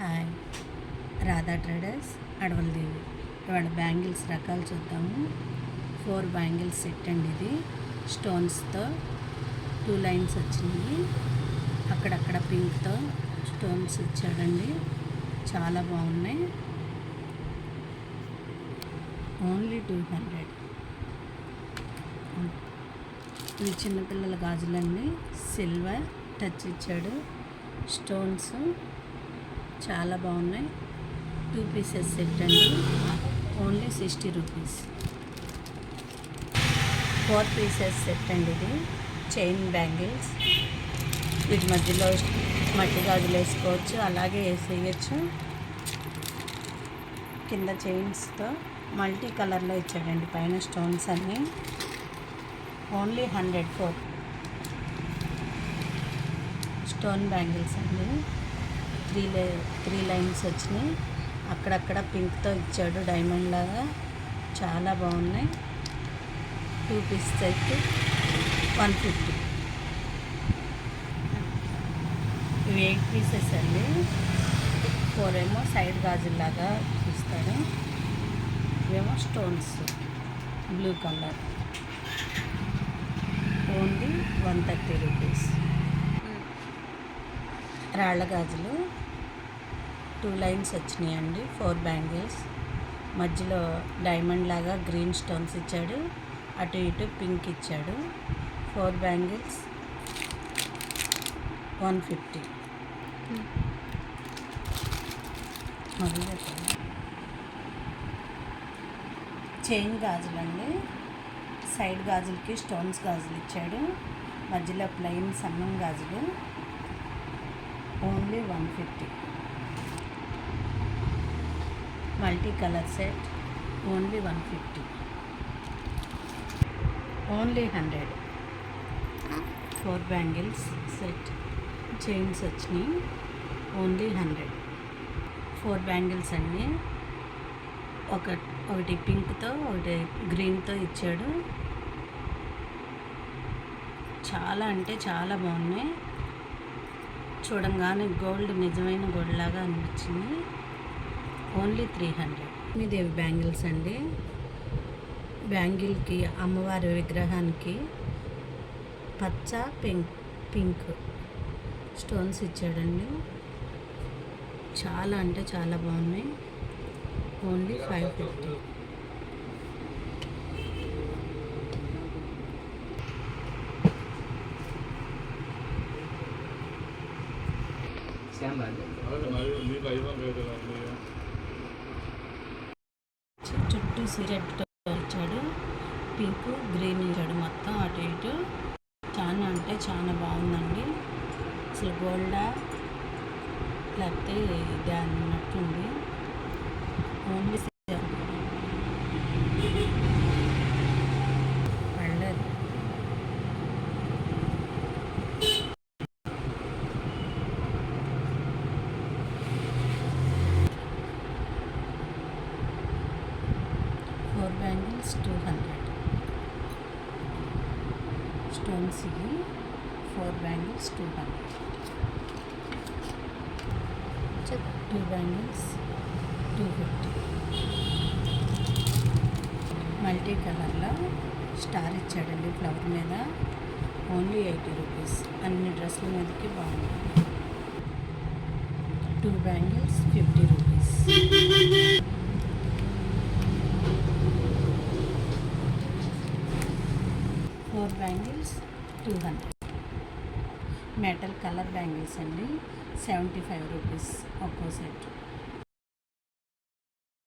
Hi, Radha traders అడవలదేవి. ఇవాళ bangles రకాలు చూద్దాము. 4 బ్యాంగిల్స్ సెట్ అండి. ఇది స్టోన్స్తో 2 లైన్స్ వచ్చినాయి. అక్కడక్కడ పింక్తో స్టోన్స్ ఇచ్చాడండి. చాలా బాగున్నాయి. ఓన్లీ 200. ఇవి చిన్నపిల్లల గాజులండి. సిల్వర్ టచ్ ఇచ్చాడు. స్టోన్స్ చాలా బాగున్నాయి. 2 పీసెస్ సెట్ అండి. Only 60 rupees. 4 పీసెస్ సెట్ అండి. ఇది చైన్ బ్యాంగిల్స్. వీటి మధ్యలో మట్టి గాజులు వేసుకోవచ్చు, అలాగే వేసేయచ్చు. కింద చైన్స్తో మల్టీ కలర్లో ఇచ్చాడండి. పైన స్టోన్స్ అన్నీ. ఓన్లీ 104. స్టోన్ బ్యాంగిల్స్ అండి. 3 లైన్స్ వచ్చినాయి. అక్కడక్కడ పింక్తో ఇచ్చాడు, డైమండ్ లాగా. చాలా బాగున్నాయి. 2 పీసెస్ అయితే 150. ఇవి 8 పీసెస్ అండి. 4 ఏమో సైడ్ గాజుల్లాగా ఇస్తాడు. ఇవేమో stones blue colour. Only 130 rupees. రాళ్ళ గాజులు 2 లైన్స్ వచ్చినాయండి. 4 బ్యాంగిల్స్. మధ్యలో డైమండ్ లాగా గ్రీన్ స్టోన్స్ ఇచ్చాడు, అటు ఇటు పింక్ ఇచ్చాడు. 4 బ్యాంగిల్స్ 150. చైన్ గాజులండి. సైడ్ గాజులకి స్టోన్స్ గాజులు ఇచ్చాడు. మధ్యలో ప్లెయిన్ సన్నం గాజులు. Only 150. Multi colour set. Only 150. Only 100. 4 bangles set. Chains వచ్చినాయి. ఓన్లీ 100. 4 బ్యాంగిల్స్ అండి. ఒకటి పింక్తో, ఒకటి గ్రీన్తో ఇచ్చాడు. చాలా అంటే చాలా బాగున్నాయి. చూడంగానే గోల్డ్, నిజమైన గోల్డ్ లాగా అనిపించింది. ఓన్లీ 300. లక్ష్మీదేవి బ్యాంగిల్స్ అండి. బ్యాంగిల్కి అమ్మవారి విగ్రహానికి పచ్చ, పింక్ స్టోన్స్ ఇచ్చాడండి. చాలా అంటే చాలా బాగున్నాయి. ఓన్లీ 550. చుట్టూ సిరెట్ ఇచ్చాడు. పింక్, గ్రీన్ ఇచ్చాడు. మొత్తం అటు ఇటు చాలా అంటే చాలా బాగుందండి. అసలు గోల్డా లేకపోతే ఇది అన్నట్టుంది. ఓన్లీ పళ్ళది. Four bangles 200. స్టోన్స్ ఇవి. 4 బ్యాంగిల్స్ 200. 2 బ్యాంగిల్స్ 250. మల్టీ కలర్లో స్టార్ ఇచ్చాడండి ఫ్లవర్ మీద. Only 80 rupees. అన్ని డ్రెస్సుల మీదకి బాగుంది. 2 bangles 50 rupees. Four bangles 200. Metal colour bangles అండి. 75 రూపీస్ ఒక్కో సెట్.